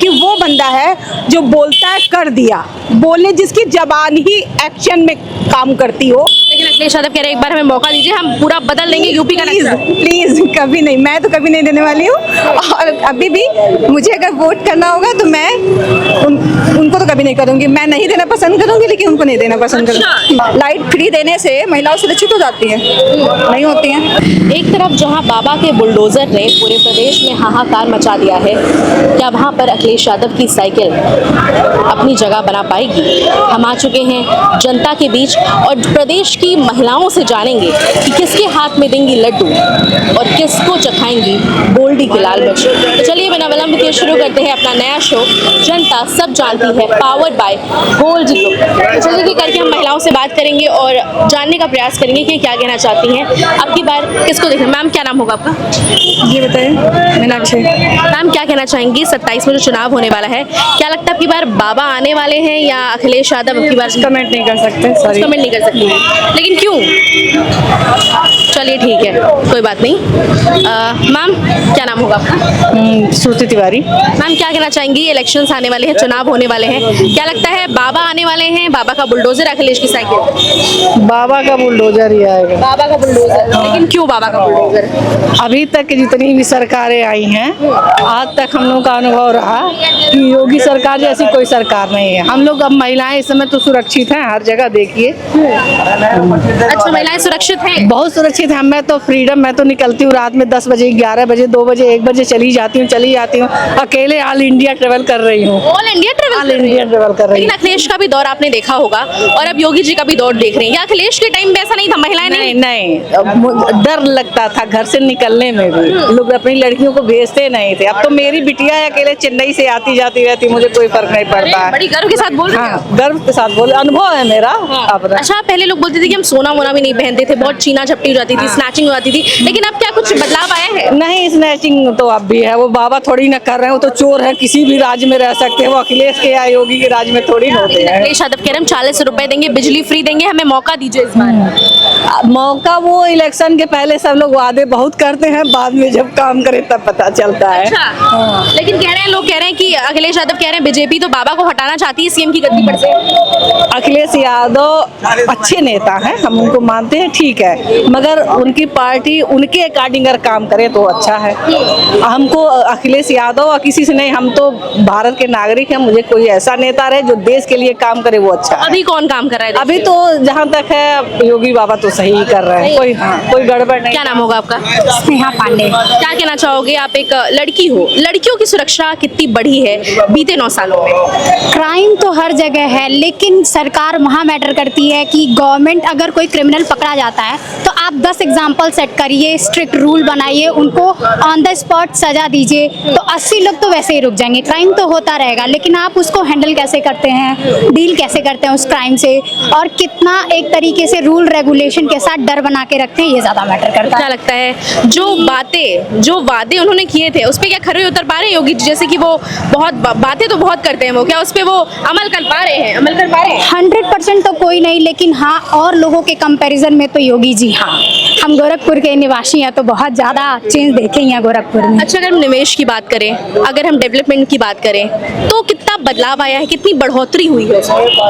क्योंकि वो बंदा है जो बोलता है कर दिया, बोले जिसकी जबान ही एक्शन में काम करती हो। लेकिन अखिलेश यादव कह रहे हैं एक बार हमें मौका दीजिए, हम पूरा बदल देंगे यूपी का नक्शा। प्लीज कभी नहीं, मैं तो कभी नहीं देने वाली हूँ। और अभी भी मुझे अगर वोट करना होगा तो मैं उनको तो कभी नहीं करूँगी। मैं नहीं देना पसंद करूँगी, लेकिन उनको नहीं देना पसंद करूँगी। लाइट फ्री देने से महिलाओं सुरक्षित हो जाती है, नहीं होती हैं। एक तरफ जहां बाबा के बुलडोजर ने पूरे प्रदेश में हाहाकार मचा दिया है, क्या वहां पर अखिलेश यादव की साइकिल अपनी जगह बना पाएगी? हम आ चुके हैं जनता के बीच और प्रदेश की महिलाओं से जानेंगे कि किसके हाथ में देंगी लड्डू और किसको चखाएंगी गोल्डी के लाल मिर्च। तो चलिए बिना विलंब के शुरू करते हैं अपना नया शो जनता सब जानती है, पावर्ड बाय गोल्ड ग्रुप। तो चलिए करके हम महिलाओं से बात करेंगे और जानने का प्रयास करेंगे कि क्या कहना चाहती हैं। अब की बार किसको देखना? मैम क्या नाम होगा आपका? ये बताएं। मीनाक्षी। मैम क्या कहना चाहेंगी 27 में जो चुनाव होने वाला है, क्या लगता है अब की बार बाबा आने वाले हैं या अखिलेश यादव अब की बार? कमेंट नहीं कर सकते, सॉरी। कमेंट नहीं कर सकते, लेकिन क्यों? चलिए ठीक है, कोई बात नहीं। मैम क्या नाम होगा आपका? श्रुति तिवारी। मैम क्या कहना चाहेंगी, इलेक्शंस आने वाले हैं, चुनाव होने वाले हैं, क्या लगता है बाबा आने वाले हैं, बाबा का बुलडोजर, अखिलेश की साइकिल? बाबा का बुलडोजर ही आएगा। बाबा का बुलडोजर, लेकिन क्यों बाबा का बुलडोजर? अभी तक की जितनी भी सरकारें आई हैं, आज तक हम लोग का अनुभव रहा कि योगी सरकार जैसी कोई सरकार नहीं है। हम लोग अब महिलाएं इस समय तो सुरक्षित हैं, हर जगह देखिए। अच्छा, महिलाएं सुरक्षित हैं? बहुत सुरक्षित है। मैं तो फ्रीडम, मैं तो निकलती हूँ रात में 10 बजे, 11 बजे, 2 बजे, 1 बजे चली जाती हूँ। अकेले ऑल इंडिया ट्रेवल कर रही हूँ। ऑल इंडिया ट्रेवल कर रही रही लेकिन अखिलेश का भी दौर आपने देखा होगा और अब योगी जी का भी दौर देख रहे हैं। या अखिलेश के टाइम में ऐसा नहीं था, महिलाएं नहीं, डर लगता था घर से निकलने में भी। लोग अपनी लड़कियों को भेजते नहीं थे। अब तो मेरी बिटिया अकेले चेन्नई से आती जाती रहती, मुझे कोई फर्क नहीं पड़ता है। बड़ी गर्व के साथ बोल रहे हैं। हाँ, गर्व के साथ बोल, अनुभव है मेरा अपना। अच्छा, पहले लोग बोलते थे कि हम सोना वोना भी नहीं पहनते थे, बहुत छीना झपटी हो जाती थी, स्नैचिंग हो जाती थी, लेकिन अब क्या कुछ बदलाव आया है? नहीं, स्नैचिंग तो अब भी है। वो बाबा थोड़ी ना कर रहे हैं, वो तो चोर है, किसी भी राज्य में रह सकते हैं। वो अखिलेश के या योगी के राज्य में थोड़ी ना होते हैं। अखिलेश यादव कह रहे हैं हम 40 रुपए देंगे, बिजली फ्री देंगे, हमें मौका दीजिए इस बार। मौका वो इलेक्शन के पहले सब लोग वादे बहुत करते हैं, बाद में जब काम करे तब पता चलता है। अच्छा, लेकिन कह रहे हैं, लोग कह रहे हैं कि अखिलेश यादव कह रहे हैं बीजेपी तो बाबा को हटाना चाहती है सीएम की गद्दी पर से। अखिलेश यादव अच्छे नेता हैं, हम उनको मानते हैं, ठीक है, मगर उनकी पार्टी उनके अकॉर्डिंग अगर काम करे तो अच्छा है। हमको अखिलेश यादव और किसी से नहीं, हम तो भारत के नागरिक हैं। मुझे कोई ऐसा नेता रहे जो देश के लिए काम करे, वो अच्छा है। अभी कौन काम कर रहा है? अभी तो जहाँ तक है योगी बाबा तो सही ही कर रहे हैं, कोई गड़बड़ नहीं। क्या नाम होगा आपका? स्नेहा पांडे। क्या कहना चाहोगे, आप एक लड़की हो, लड़कियों की सुरक्षा कितनी बढ़ी है बीते 9 सालों में? क्राइम तो हर जगह है, लेकिन सरकार वहाँ मैटर करती है कि गवर्नमेंट अगर कोई क्रिमिनल पकड़ा जाता है तो आप 10 एग्जाम्पल सेट करिए, स्ट्रिक्ट रूल बनाइए, उनको ऑन द स्पॉट सजा दीजिए, तो 80 लोग तो वैसे ही रुक जाएंगे। क्राइम तो होता रहेगा, लेकिन आप उसको हैंडल कैसे करते हैं, डील कैसे करते हैं उस क्राइम से, और कितना एक तरीके से रूल रेगुलेशन के साथ डर बना के रखते हैं, ये ज़्यादा मैटर करता है। क्या लगता है जो वादे उन्होंने किए थे उस पे क्या खरे उतर पा रहे हैं योगी जी? जैसे कि वो बहुत बातें तो बहुत करते हैं, वो क्या उस पे वो अमल कर पा रहे हैं? 100% तो कोई नहीं, लेकिन हाँ, और लोगों के कंपैरिजन में तो योगी जी, हाँ, हम गोरखपुर के निवासी हैं तो बहुत ज़्यादा चेंज देखे हैं गोरखपुर में। अच्छा, अगर हम निवेश की बात करें, अगर हम डेवलपमेंट की बात करें, तो कितना बदलाव आया है, कितनी बढ़ोतरी हुई है?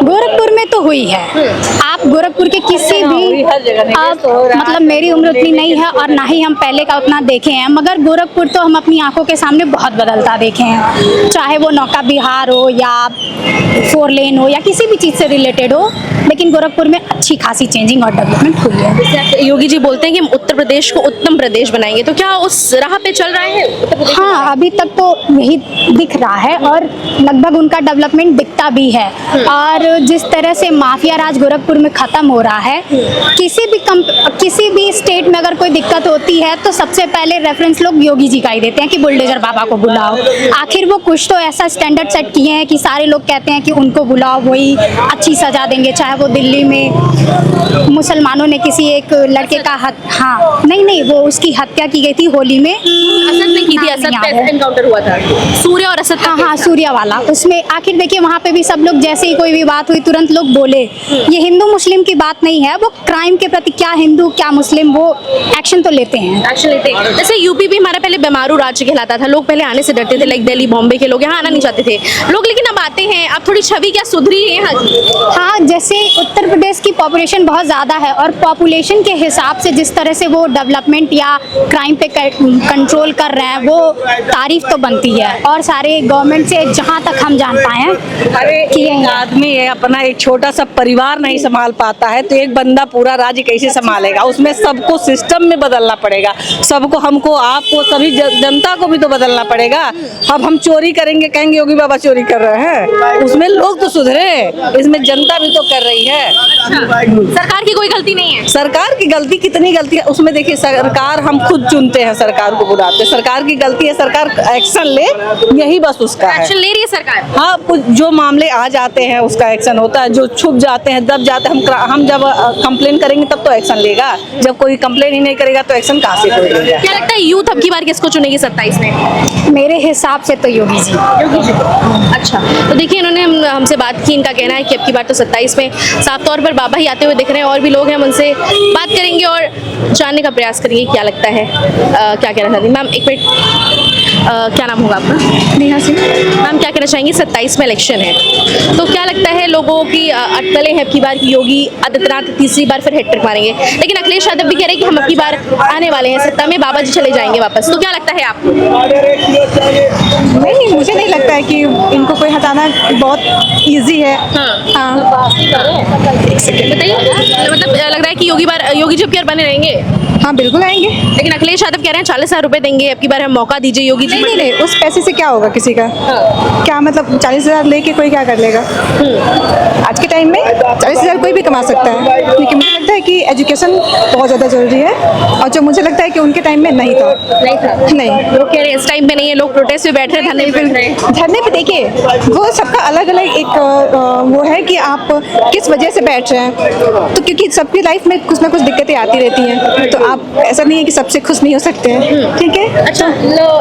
गोरखपुर में तो हुई है। आप गोरखपुर के किसी भी, आप मतलब मेरी उम्र उतनी नहीं है और ना ही हम पहले का उतना देखे हैं, मगर गोरखपुर तो हम अपनी आंखों के सामने बहुत बदलता देखे हैं। चाहे वो नौका बिहार हो या 4 लेन हो या किसी भी चीज़ से रिलेटेड हो, लेकिन गोरखपुर में अच्छी खासी चेंजिंग और डेवलपमेंट हुई है। योगी जी बोलते हैं कि हम उत्तर प्रदेश को उत्तम प्रदेश बनाएंगे, तो क्या उस राह पे चल रहा है उत्तर प्रदेश? हाँ, अभी तक तो यही दिख रहा है और लगभग उनका डेवलपमेंट दिखता भी है। और जिस तरह से माफिया राज गोरखपुर में खत्म हो रहा है, किसी भी स्टेट में अगर कोई दिक्कत होती है तो सबसे पहले रेफरेंस लोग योगी जी का ही देते हैं कि बुलडोजर बाबा को बुलाओ। आखिर वो कुछ तो ऐसा स्टैंडर्ड सेट किए हैं कि सारे लोग कहते हैं कि उनको बुलाओ, वही अच्छी सजा देंगे। चाहे वो दिल्ली में मुसलमानों ने किसी एक लड़के का नहीं, वो उसकी हत्या की गई थी होली में, असद में की थी, असद पे एनकाउंटर हुआ था, सूर्या और असद। हाँ, सूर्या वाला। उसमें आखिर देखिए, वहाँ पे भी सब लोग जैसे ही कोई भी बात हुई तुरंत लोग बोले। ये हिंदू मुस्लिम की बात नहीं है, वो क्राइम के प्रति क्या हिंदू क्या मुस्लिम, वो एक्शन तो लेते हैं। एक्शन लेते हैं। जैसे यूपी भी हमारा पहले बेमारू राज्य कहलाता था, लोग पहले आने से डरते थे, लाइक दिल्ली बॉम्बे के लोग यहाँ आना नहीं चाहते थे लोग, लेकिन अब आते हैं। अब थोड़ी छवि क्या सुधरी है यहाँ की? हाँ, जैसे उत्तर प्रदेश की पॉपुलेशन बहुत ज़्यादा है और पॉपुलेशन के हिसाब से जिस तरह से वो डेवलपमेंट या क्राइम पे कंट्रोल कर रहे हैं वो तारीफ तो बनती है। और सारे गवर्नमेंट से जहाँ तक हम जान पाए हैं कि एक आदमी है अपना एक छोटा सा परिवार नहीं संभाल पाता है तो एक बंदा पूरा राज्य कैसे संभालेगा? उसमें सबको सिस्टम में बदलना पड़ेगा, सबको, हमको, आपको, सभी जनता को भी तो बदलना पड़ेगा। अब हम चोरी करेंगे, कहेंगे योगी बाबा चोरी कर रहे हैं, उसमें लोग तो सुधरे, इसमें जनता भी तो कर रही है। सरकार की कोई गलती नहीं है? सरकार की गलती, कितनी गलती है उसमें? देखिए, सरकार हम खुद चुनते हैं, सरकार को बुलाते हैं, सरकार की गलती है, सरकार एक्शन ले, यही बस उसका है। एक्शन ले रही है सरकार? हाँ, कुछ जो मामले आ जाते हैं उसका एक्शन होता है, जो छुप जाते हैं दब जाते हैं, हम जब कंप्लेन करेंगे तब तो एक्शन लेगा, जब कोई कंप्लेन ही नहीं करेगा तो एक्शन कहाँ से कोई लेगा? क्या लगता है यूथ अब की बार किसको चुनेगी 27 में? मेरे हिसाब से तो योगी जी। योगी जी को। अच्छा, तो देखिए इन्होंने हमसे बात की, इनका कहना है कि अब की बार तो 27 में साफ तौर पर बाबा ही आते हुए दिख रहे हैं। और भी लोग हैं, हम उनसे बात करेंगे और जानने का प्रयास करेंगे क्या लगता है, क्या कहना चाहती हैं मैम? एक मिनट, क्या नाम होगा आपका? नेहा सिंह। मैम, क्या कहना चाहेंगी? 27 में इलेक्शन है तो क्या लगता है लोगों की अटकलें हैं अब की बार की योगी आदित्यनाथ तीसरी बार फिर हैट्रिक मारेंगे, लेकिन अखिलेश यादव भी कह रहे हैं कि हम अब की बार आने वाले हैं सत्ता में, बाबा जी चले जाएंगे वापस, तो क्या लगता है आपको? नहीं, मुझे नहीं लगता है कि इनको कोई हटाना बहुत इजी है। हाँ। बताइए, मतलब लग रहा है कि योगी जी अब की बार बने रहेंगे? हाँ, बिल्कुल आएंगे। लेकिन अखिलेश यादव कह रहे हैं 40,000 रुपए देंगे अब की बार, हम मौका दीजिए योगी जी। नहीं नहीं, उस पैसे से क्या होगा किसी का? क्या मतलब 40,000 लेके कोई क्या कर लेगा? आज के टाइम में 40,000 कोई भी कमा सकता है, लेकिन मुझे लगता है कि एजुकेशन बहुत ज़्यादा जरूरी है, और जो मुझे लगता है कि उनके टाइम में नहीं था। नहीं, लोग कह रहे हैं इस टाइम पे नहीं है, लोग प्रोटेस्ट पे बैठ रहे हैं, धरने पे बैठ रहे हैं। धरने पे देखिए, वो सबका अलग अलग एक वो है कि आप किस वजह से बैठ रहे हैं, तो क्योंकि सबकी लाइफ में कुछ ना कुछ दिक्कतें आती रहती हैं, तो आप ऐसा नहीं है कि सबसे खुश नहीं हो सकते हैं, ठीक है? अच्छा,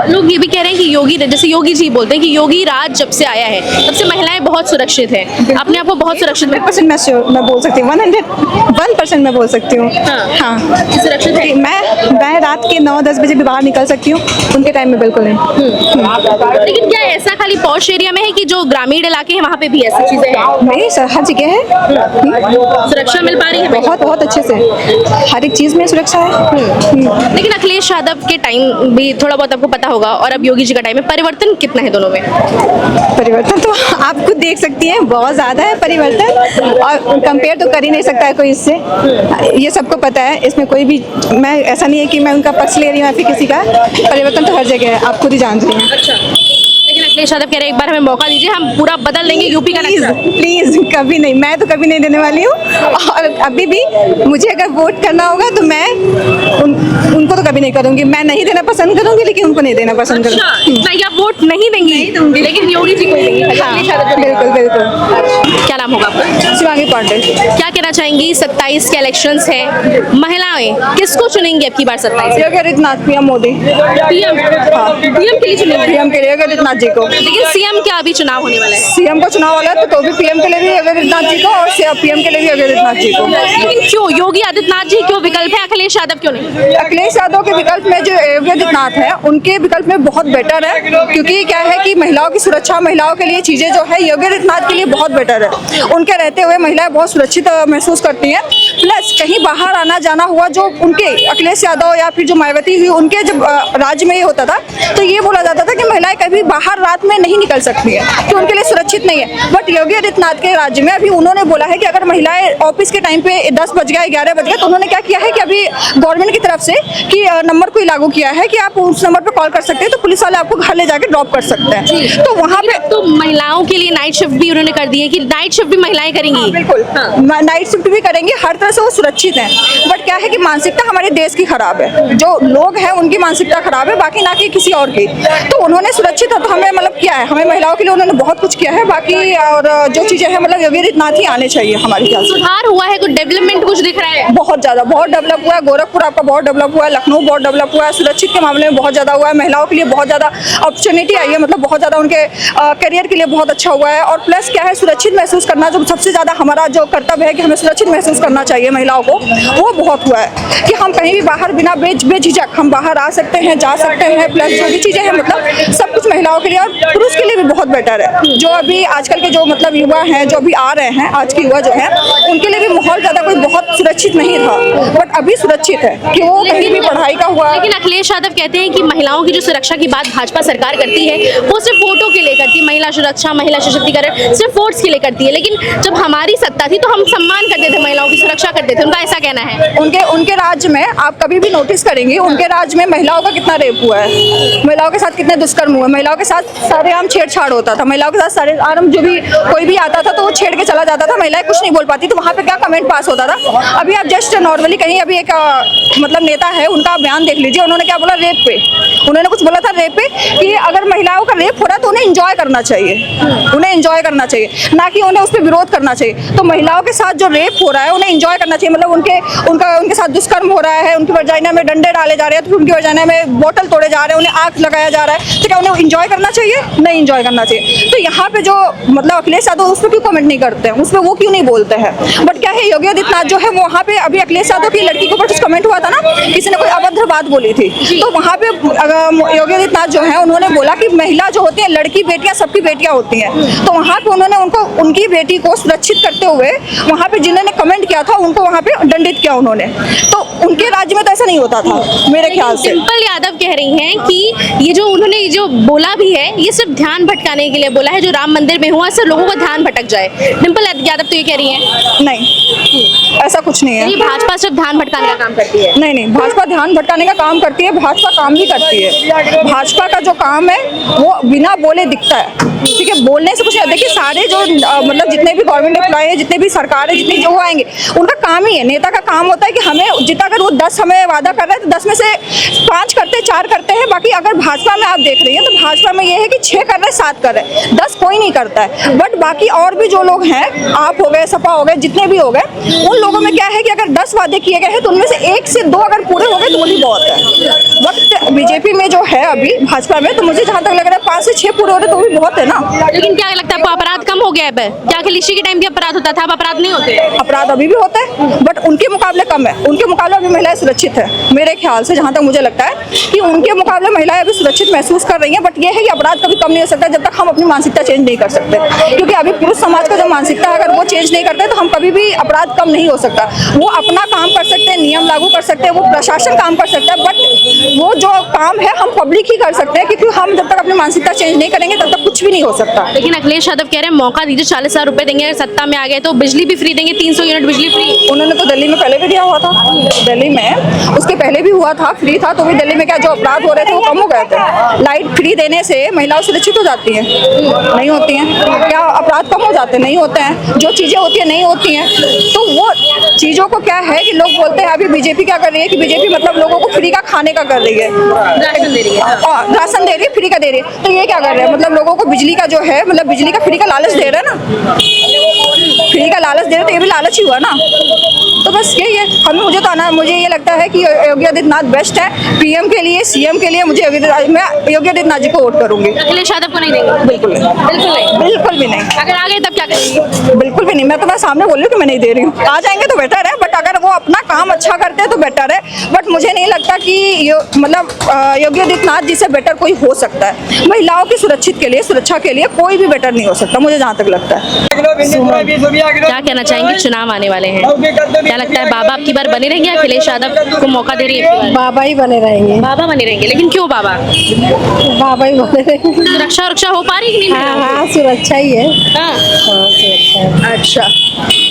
लोग ये भी कह रहे हैं कि योगी, जैसे योगी जी बोलते हैं कि योगी राज जब से आया है तब से महिलाएं बहुत सुरक्षित हैं, अपने आप को बहुत सुरक्षित 100% मैं बोल सकती हूँ, 101% मैं बोल सकती हूँ। हाँ, सुरक्षित है। मैं रात के 9-10 बजे भी बाहर निकल सकती हूँ, उनके टाइम में बिल्कुल नहीं। लेकिन क्या ऐसा खाली पॉश एरिया में है कि जो ग्रामीण इलाके हैं वहाँ पे भी ऐसी चीजें हैं? नहीं सर, हर जगह है, सुरक्षा मिल पा रही है? बहुत बहुत अच्छे से, हर एक चीज़ में सुरक्षा है। लेकिन अखिलेश यादव के टाइम भी थोड़ा बहुत आपको पता होगा और अब योगी जी का टाइम है, परिवर्तन कितना है दोनों में? परिवर्तन तो आप खुद देख सकती हैं, बहुत ज़्यादा है परिवर्तन, और कंपेयर तो कर ही नहीं सकता है कोई इससे, ये सबको पता है। इसमें कोई भी, मैं ऐसा नहीं है कि मैं उनका पक्ष ले रही हूँ या फिर किसी का, परिवर्तन तो हर जगह है, आप खुद ही जान रही हैं। अच्छा, लेकिन अखिलेश यादव कह रहे हैं एक बार हमें मौका दीजिए, हम पूरा बदल देंगे यूपी का नक्शा। प्लीज, कभी नहीं, मैं तो कभी नहीं देने वाली हूँ, और अभी भी मुझे अगर वोट करना होगा तो मैं उनको तो कभी नहीं करूँगी, मैं नहीं देना पसंद करूँगी, लेकिन उनको नहीं देना पसंद करूँगी। अच्छा, आप वोट नहीं देंगी लेकिन योगी जी को ही देंगी? हाँ, बिल्कुल बिल्कुल। क्या नाम होगा आपका? शिवांगी पांडे। क्या कहना चाहेंगी? 27 के इलेक्शंस हैं, महिलाएं किसको चुनेंगी अब की बार 27? योगी आदित्यनाथ, पीएम मोदी। पीएम? हाँ, पीएम के लिए चुनेंगी? पीएम के लिए योगी आदित्यनाथ जी को। लेकिन सीएम क्या अभी चुनाव होने वाला है? सीएम का चुनाव वाला है तो भी पीएम के लिए भी योगी आदित्यनाथ जी को, और पीएम के लिए भी योगी आदित्यनाथ जी को। लेकिन क्यों योगी आदित्यनाथ जी क्यों विकल्प है, अखिलेश यादव क्यों नहीं? अखिलेश यादव के विकल्प में जो योगी आदित्यनाथ है, उनके विकल्प में बहुत बेटर है, क्योंकि क्या है कि महिलाओं की सुरक्षा, महिलाओं के लिए चीजें जो है योगी आदित्यनाथ के लिए बहुत बेटर है। उनके रहते हुए महिलाएं बहुत सुरक्षित महसूस करती हैं। प्लस कहीं बाहर आना जाना हुआ, जो उनके अखिलेश यादव या फिर जो मायावती हुई, उनके जब राज्य में ये होता था तो ये बोला जाता था कि महिलाएं कभी बाहर रात में नहीं निकल सकती है, कि उनके लिए सुरक्षित नहीं है। बट योगी आदित्यनाथ के राज्य में अभी उन्होंने बोला है कि अगर महिलाएं ऑफिस के टाइम पे 10 बज गया, 11 बज गया, तो उन्होंने क्या किया है कि अभी गवर्नमेंट की तरफ से कि नंबर कोई लागू किया है कि आप उस नंबर पे कॉल कर सकते हैं, तो पुलिस वाले आपको घर ले जाके ड्रॉप कर सकते हैं। तो वहाँ पे तो महिलाओं के लिए नाइट शिफ्ट भी उन्होंने कर दी है कि नाइट शिफ्ट भी महिलाएं करेंगी? बिल्कुल, नाइट शिफ्ट भी करेंगे, हर तरह से वो सुरक्षित हैं। बट क्या है कि मानसिकता हमारे देश की खराब है, जो लोग हैं उनकी मानसिकता खराब है, बाकी ना कि किसी और की। तो उन्होंने सुरक्षित है, तो हमें मतलब किया है, हमें महिलाओं के लिए उन्होंने बहुत कुछ किया है। बाकी और जो चीजें हैं मतलब योगी आदित्यनाथ ही आने चाहिए हमारे ख्याल से। सुधार हुआ है, कुछ डेवलपमेंट कुछ दिख रहा है? बहुत ज्यादा, बहुत डेवलप हुआ है। गोरखपुर आपका बहुत डेवलप हुआ है, लखनऊ बहुत डेवलप हुआ है, सुरक्षित के मामले में बहुत ज्यादा हुआ है, महिलाओं के लिए बहुत ज्यादा अपॉर्चुनिटी आई है, मतलब बहुत ज्यादा उनके करियर के लिए बहुत अच्छा हुआ है। और प्लस क्या है, सुरक्षित महसूस करना जो सबसे ज्यादा हमारा जो कर्तव्य है कि हमें सुरक्षित महसूस करना चाहिए। चाहिए महिलाओं को, वो बहुत हुआ है कि हम कहीं भी बाहर बिना बेझिझक हम बाहर आ सकते हैं, जा सकते हैं, प्लस जो भी चीज़ें हैं मतलब सब कुछ महिलाओं के लिए और पुरुष के लिए भी बहुत बेटर है। जो अभी आजकल के जो मतलब युवा हैं, जो अभी आ रहे हैं, आज के युवा जो हैं, उनके लिए भी माहौल ज़्यादा कोई बहुत सुरक्षित नहीं था, बट अभी सुरक्षित है कि वो कहीं भी पढ़ाई का हुआ। लेकिन अखिलेश यादव कहते हैं कि महिलाओं की जो सुरक्षा की बात भाजपा सरकार करती है वो सिर्फ वोटों के लिए करती है, महिला सुरक्षा, महिला सशक्तिकरण सिर्फ वोट्स के लिए करती है, लेकिन जब हमारी सत्ता थी तो हम सम्मान करते थे, महिलाओं की सुरक्षा करते थे, उनका ऐसा कहना है। उनके राज्य में आप कभी भी नोटिस करेंगे, उनके राज्य में महिलाओं का कितना रेप हुआ है, महिलाओं के साथ कितने दुष्कर्म हुए, महिलाओं के साथ सारेआम छेड़छाड़ होता था, महिलाओं के साथ सारेआम जो भी कोई भी आता था तो वो छेड़ के चला जाता था, महिलाएं कुछ नहीं बोल पाती, तो वहाँ पे क्या कमेंट पास होता था। अभी आप जस्ट नॉर्मली कहीं अभी एक मतलब नेता है, उनका बयान देख लीजिए, उन्होंने क्या बोला रेप पे, उन्होंने कुछ बोला था रेप पे कि अगर महिलाओं का रेप हो रहा है तो उन्हें एंजॉय करना चाहिए, उन्हें एंजॉय करना चाहिए, ना कि उन्हें उस पर विरोध करना चाहिए। तो महिलाओं के साथ जो रेप हो रहा है उन्हें एंजॉय करना चाहिए, मतलब उनके साथ दुष्कर्म हो रहा है, उनकी वजाइना में डंडे डाले जा रहे हैं, तो उनकी वजाइना में बोतल तोड़े जा रहे हैं, उन्हें आग लगाया जा रहा है, तो क्या उन्हें एंजॉय करना चाहिए? नहीं एंजॉय करना चाहिए। तो यहाँ पे जो मतलब अखिलेश यादव उस पर क्यों कमेंट नहीं करते हैं, उस पर वो क्यों नहीं बोलते हैं? बट क्या है, योगी आदित्यनाथ जो है वो वहाँ पे अभी अखिलेश यादव की लड़की के ऊपर कुछ कमेंट हुआ था ना, किसी ने कोई अभद्र बात बोली थी, तो वहाँ पे योगी आदित्यनाथ जो है उन्होंने बोला कि महिला जो होती है, लड़की बेटियां सबकी बेटियां होती हैं, तो वहाँ पे उन्होंने उनकी बेटी को सुरक्षित करते हुए वहाँ पे जिन्होंने कमेंट किया था उनको वहाँ पे दंडित किया उन्होंने। तो उनके राज्य में तो ऐसा नहीं होता था मेरे ख्याल से। डिम्पल यादव कह रही हैं कि ये जो उन्होंने जो बोला भी है ये सिर्फ ध्यान भटकाने के लिए बोला है, जो राम मंदिर में हुआ सिर्फ लोगों का ध्यान भटक जाए। डिम्पल यादव तो ये कह रही है नहीं, ऐसा कुछ नहीं है। ये भाजपा सिर्फ ध्यान भटकाने का काम करती है। नहीं, भाजपा ध्यान भटकाने का काम करती है, भाजपा काम भी करती है। भाजपा का जो काम है वो बिना बोले दिखता है, ठीक है, बोलने से कुछ नहीं। देखिए सारे जो मतलब जितने भी गवर्नमेंट एम्प्लॉय है, जितने भी सरकार है, जितने जो आएंगे, उनका काम ही है, नेता का काम होता है कि हमें जितना, अगर वो 10 हमें वादा कर रहे हैं तो 10 में से 5 करते हैं, 4 करते हैं। बाकी अगर भाजपा में आप देख रही हैं तो भाजपा में ये है कि 6 कर रहे हैं, 7 कर रहे हैं, 10 कोई नहीं करता है। बट बाकी और भी जो लोग हैं, आप हो गए, सपा हो गए, जितने भी हो गए, उन लोगों में क्या है कि अगर 10 वादे किए गए हैं तो उनमें से 1 से 2 अगर पूरे हो गए तो वही बहुत है। वक्त बीजेपी में जो है अभी भाजपा में, तो मुझे जहाँ तक लग रहा है 5 से 6 पूरे हो रहे तो भी बहुत है ना। लेकिन क्या लगता है आपको अपराध कम हो गया है? क्या अखिलेश के टाइम भी अपराध होता था, अब अपराध नहीं होते? अपराध अभी भी होता है बट उनके मुकाबले कम है, उनके मुकाबले अभी महिलाएं सुरक्षित है मेरे ख्याल से। जहाँ तक मुझे लगता है कि उनके मुकाबले महिलाएं अभी सुरक्षित महसूस कर रही हैं। बट ये है कि अपराध कभी कम नहीं हो सकता जब तक हम अपनी मानसिकता चेंज नहीं कर सकते, क्योंकि अभी पुरुष समाज का जो मानसिकता है अगर वो चेंज नहीं करते तो हम कभी भी अपराध कम नहीं हो सकता। वो अपना काम कर सकते हैं, नियम लागू कर सकते हैं, वो प्रशासन काम कर सकता है, बट वो जो काम है हम पब्लिक ही कर सकते हैं, क्योंकि हम जब तक अपनी मानसिकता चेंज नहीं करेंगे तब तक कुछ भी नहीं हो सकता। लेकिन अखिलेश यादव कह रहे हैं मौका दीजिए, 40,000 रुपए देंगे, अगर सत्ता में आ गए तो बिजली भी फ्री देंगे, 300 यूनिट बिजली फ्री। उन्होंने तो दिल्ली में पहले भी दिया हुआ था, दिल्ली में उसके पहले भी हुआ था, फ्री था, तो भी दिल्ली में क्या जो अपराध हो रहे थे वो कम हो गए थे। लाइट फ्री देने से महिलाएं सुरक्षित हो जाती हैं? नहीं होती हैं। क्या अपराध कम हो जाते हैं? नहीं होते हैं। जो चीज़ें होती हैं नहीं होती हैं। तो वो चीज़ों को क्या है कि लोग बोलते हैं अभी बीजेपी क्या कर रही है कि बीजेपी मतलब लोगों को फ्री का खाने का कर रही है, राशन दे रही है, राशन दे रही है, फ्री का दे रही है। तो ये क्या कर रहे हैं, मतलब लोगों को बिजली का जो है मतलब बिजली का फ्री का लालच दे रहे हैं ना, फ्री का लालच दे रहे तो ये भी लालच ही हुआ ना। तो बस यही है। मुझे ये लगता है कि योगी आदित्यनाथ बेस्ट है पीएम के लिए, सीएम के लिए। मुझे मैं योगी आदित्यनाथ जी को वोट करूंगी। अखिलेश यादव को नहीं देंगे? बिल्कुल नहीं, बिल्कुल नहीं, बिल्कुल भी नहीं। अगर आ गए तब क्या करेंगे? बिल्कुल भी नहीं। मैं तुम्हारे सामने बोल रही हूँ कि मैं नहीं दे रही हूँ। आ जाएंगे तो बेटर है, बट अगर वो अपना काम अच्छा करते हैं तो बेटर है। बट मुझे नहीं लगता कि योगी आदित्यनाथ जी से बेटर कोई हो सकता है। महिलाओं की सुरक्षित के लिए, सुरक्षा के लिए कोई भी बेटर नहीं हो सकता, मुझे जहाँ तक लगता है। क्या कहना चाहेंगे? चुनाव आने वाले हैं, क्या लगता है बाबा अब की बार बने रहेंगे? अखिलेश यादव को मौका दे रही है? बाबा ही बने रहेंगे, बाबा बने रहेंगे, लेकिन क्यों बाबा? बाबा ही बने रहेंगे। सुरक्षा हो पा रही कि नहीं? हाँ, सुरक्षा ही है। हाँ। सुरक्षा है। अच्छा,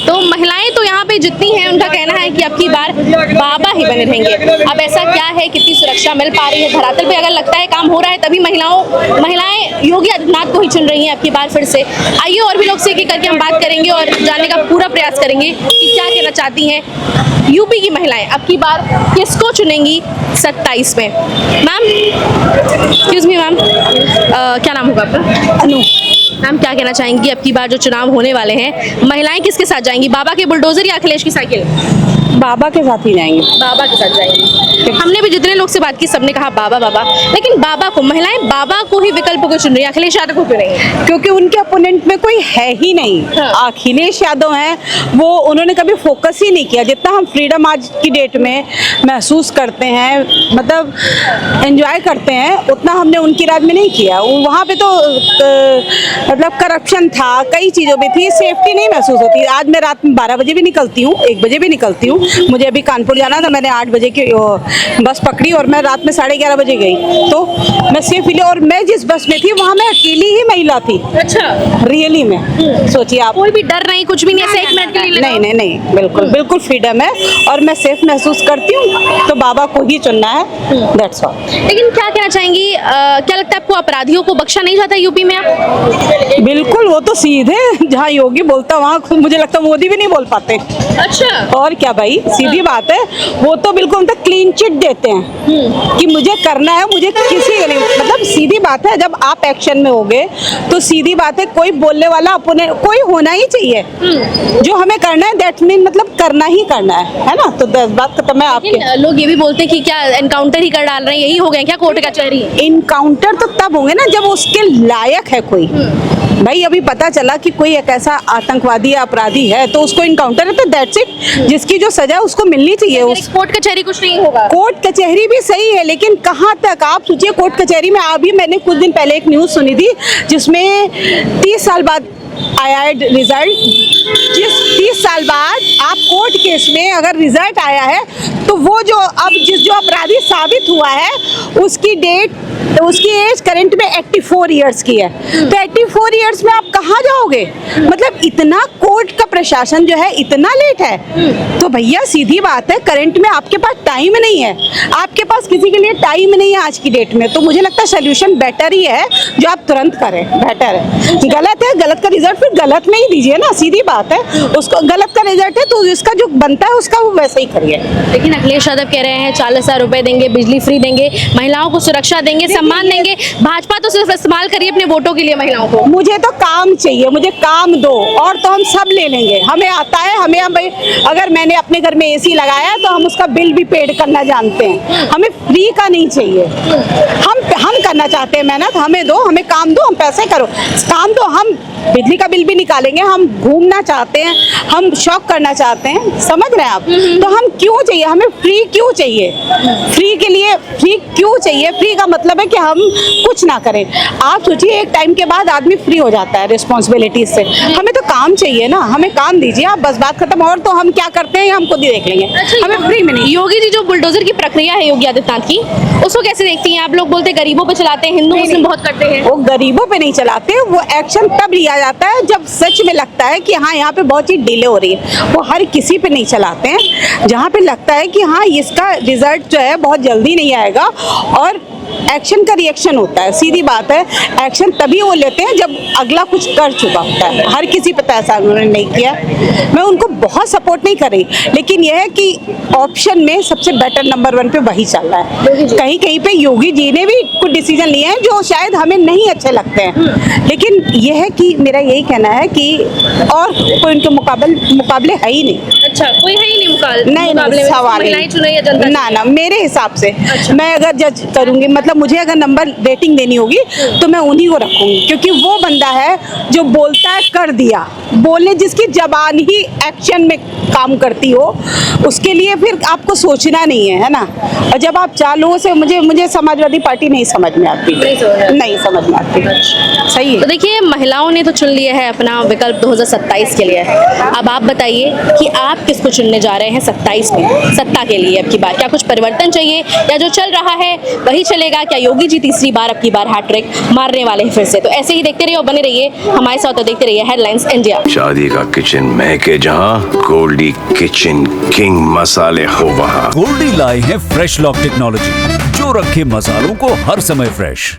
तो महिलाएं तो यहाँ पे जितनी हैं उनका कहना है कि अब की बार बाबा ही बने रहेंगे। अब ऐसा क्या है, कितनी सुरक्षा मिल पा रही है धरातल पे? अगर लगता है काम हो रहा है तभी महिलाएं योगी आदित्यनाथ को ही चुन रही हैं अब की बार फिर से। आइए और भी लोग से एक करके हम बात करेंगे और जानने का पूरा प्रयास करेंगे कि क्या कहना चाहती हैं यूपी की महिलाएं, अब की बार किसको चुनेंगी 27 में। मैम, एक्सक्यूज मी मैम, क्या नाम होगा आपका? अनु। मैम, क्या कहना चाहेंगी अब की बार जो चुनाव होने वाले हैं, महिलाएं किसके साथ जाएंगी, बाबा के बुलडोजर या अखिलेश की साइकिल? बाबा के साथ ही जाएंगे। बाबा के साथ जाएंगे। सकते। हमने भी जितने लोग से बात की सबने कहा बाबा बाबा, लेकिन बाबा को महिलाएं बाबा को ही विकल्प को चुन रही है, अखिलेश यादव को क्यों नहीं? क्योंकि उनके अपोनेंट में कोई है ही नहीं। हाँ। अखिलेश यादव हैं, वो उन्होंने कभी फोकस ही नहीं किया। जितना हम फ्रीडम आज की डेट में महसूस करते हैं, मतलब एंजॉय करते हैं, उतना हमने उनकी राज में नहीं किया। वहाँ पे तो मतलब करप्शन था, कई चीज़ों में थी, सेफ्टी नहीं महसूस होती। आज मैं रात में 12 बजे भी निकलती हूँ, 1 बजे भी निकलती हूँ। मुझे अभी कानपुर जाना था, मैंने 8 बजे की बस पकड़ी और मैं रात में 11:30 बजे गई, तो मैं सेफ फील। और मैं जिस बस में थी वहाँ मैं अकेली ही महिला थी। अच्छा, रियली में सोचिए आप, कोई भी डर नहीं, कुछ भी नहीं, ऐसे 1 मिनट के लिए नहीं नहीं नहीं, बिल्कुल बिल्कुल फ्रीडम है और मैं सेफ महसूस करती हूँ, तो बाबा को ही चुनना है, दैट्स ऑल। लेकिन क्या कहना चाहेंगी, क्या लगता है आपको अपराधियों को बख्शा नहीं जाता यूपी में? आप बिल्कुल, वो तो सीधे जहाँ योगी बोलता वहाँ मुझे लगता है मोदी भी नहीं बोल पाते। अच्छा, और क्या भाई, सीधी बात है, वो तो बिल्कुल मतलब क्लीन चिट देते हैं कि मुझे करना है, मुझे किसी का नहीं, मतलब सीधी बात है। जब आप एक्शन में होगे तो सीधी बात है, कोई बोलने वाला अपने कोई होना ही चाहिए। जो हमें करना है दैट मीन मतलब करना ही करना है ना। तो 10 बात खत्म है आपके। लेकिन लोग ये भी बोलते हैं कि क्या एनकाउंटर ही कर डाल रहे हैं, यही हो गए क्या कोर्ट कचहरी? इनकाउंटर तो तब होंगे ना जब उसके लायक है कोई। भाई अभी पता चला कि कोई एक ऐसा आतंकवादी या अपराधी है तो उसको इनकाउंटर है, तो दैट्स इट। जिसकी जो सजा है उसको मिलनी चाहिए। उस कोर्ट कचहरी कुछ नहीं होगा। कोर्ट कचहरी भी सही है, लेकिन कहाँ तक आप सोचिए। कोर्ट कचहरी में अभी मैंने कुछ दिन पहले एक न्यूज़ सुनी थी जिसमें 30 साल बाद आया है रिजल्ट। जिस 30 साल बाद आप कोर्ट केस में अगर रिजल्ट आया है तो वो जो अब जो अपराधी साबित हुआ है उसकी डेट, उसकी एज करंट में 84 इयर्स की है। तो 84 इयर्स में आप कहाँ जाओगे? मतलब इतना कोर्ट का प्रशासन जो है इतना लेट है। तो भैया सीधी बात है, करंट में आपके पास टाइम नहीं है, आपके पास किसी के लिए टाइम नहीं है आज की डेट में। तो मुझे लगता है सोल्यूशन बेटर ही है जो आप तुरंत करें, बेटर है। गलत है, गलत का रिजल्ट फिर गलत में ही दीजिए ना, सीधी बात है। उसको गलत का रिजल्ट है तो इसका जो बनता है उसका वो वैसे ही करिए। लेकिन अखिलेश यादव कह रहे हैं 40,000 रुपए देंगे, बिजली फ्री देंगे, महिलाओं को सुरक्षा देंगे, सम्मान देंगे। भाजपा तो सिर्फ इस्तेमाल करिए अपने वोटों के लिए महिलाओं को। मुझे तो काम चाहिए, मुझे काम दो, और तो हम सब ले लेंगे। हमें आता है, हमें अगर मैंने अपने घर में एसी लगाया तो हम उसका बिल भी पेड करना जानते हैं। हमें फ्री का नहीं चाहिए। हम करना चाहते हैं मेहनत, हमें दो, हमें काम दो, हम पैसे करो, काम दो। हम बिजली का बिल भी निकालेंगे, हम घूमना चाहते हैं, हम शौक करना चाहते हैं, समझ रहे हैं आप? तो हम क्यों चाहिए, हमें फ्री क्यों चाहिए? फ्री के लिए फ्री क्यों चाहिए? फ्री का मतलब है कि हम कुछ ना करें। आप सोचिए, एक टाइम के बाद आदमी फ्री हो जाता है रिस्पॉन्सिबिलिटीज से। हमें तो काम चाहिए ना, हमें काम दीजिए आप, बस बात खत्म। और तो हम क्या करते हैं हम खुद ही देख लेंगे। हमें फ्री में नहीं। योगी जी जो बुलडोजर की प्रक्रिया है योगी आदित्यनाथ की, उसको कैसे देखती हैं आप? लोग बोलते हैं गरीबों पे चलाते हैं, हिंदू मुस्लिम बहुत करते हैं। वो गरीबों पे नहीं चलाते, वो एक्शन तब लिया जाता है जब सच में लगता है कि हाँ यहाँ पे बहुत ही डिले हो रही है। वो हर किसी पे नहीं चलाते हैं, जहाँ पे लगता है कि हाँ इसका रिजल्ट जो है बहुत जल्दी नहीं आएगा और एक्शन का रिएक्शन होता है। सीधी बात है, एक्शन तभी वो लेते हैं जब अगला कुछ कर चुका होता है। हर किसी पे तो ऐसा उन्होंने नहीं किया। मैं उनको बहुत सपोर्ट नहीं कर रही, लेकिन यह है कि ऑप्शन में सबसे बेटर नंबर 1 पे वही चल रहा है। कहीं कहीं पे योगी जी ने भी कुछ डिसीजन लिए हैं जो शायद हमें नहीं अच्छे लगते हैं, लेकिन यह है कि मेरा यही कहना है कि और कोई उनके मुकाबले है ही नहीं। अच्छा, कोई है ही नहीं नहीं, सवाल महिलाएं चुने या जनता? ना, मेरे हिसाब से मैं अगर जज करूंगी, मतलब मुझे अगर नंबर रेटिंग देनी होगी तो मैं उन्हीं को रखूंगी, क्योंकि वो बंदा है जो बोलता है कर दिया। बोलने जिसकी जबान ही एक्शन में काम करती हो, उसके लिए फिर आपको सोचना नहीं है ना। और जब आप 4 लोगों से मुझे समाजवादी पार्टी नहीं समझ में आती, नहीं समझ में आती। सही है। तो देखिए, महिलाओं ने तो चुन लिया है अपना विकल्प 2027 के लिए। अब आप बताइए कि आप किसको चुनने जा रहे हैं 27 में सत्ता के लिए? अब की बार क्या कुछ परिवर्तन चाहिए या जो चल रहा है वही चलेगा? क्या योगी जी तीसरी बार अब की बार हैट्रिक मारने वाले हैं फिर से? तो ऐसे ही देखते रहिए और बने रहिए हमारे साथ और देखते रहिए हेडलाइंस इंडिया। शादी का किचन महके जहां, गोल्डी किचन किंग मसाले हो वहां। गोल्डी लाए हैं फ्रेश लॉक टेक्नोलॉजी जो रखे मसालों को हर समय फ्रेश।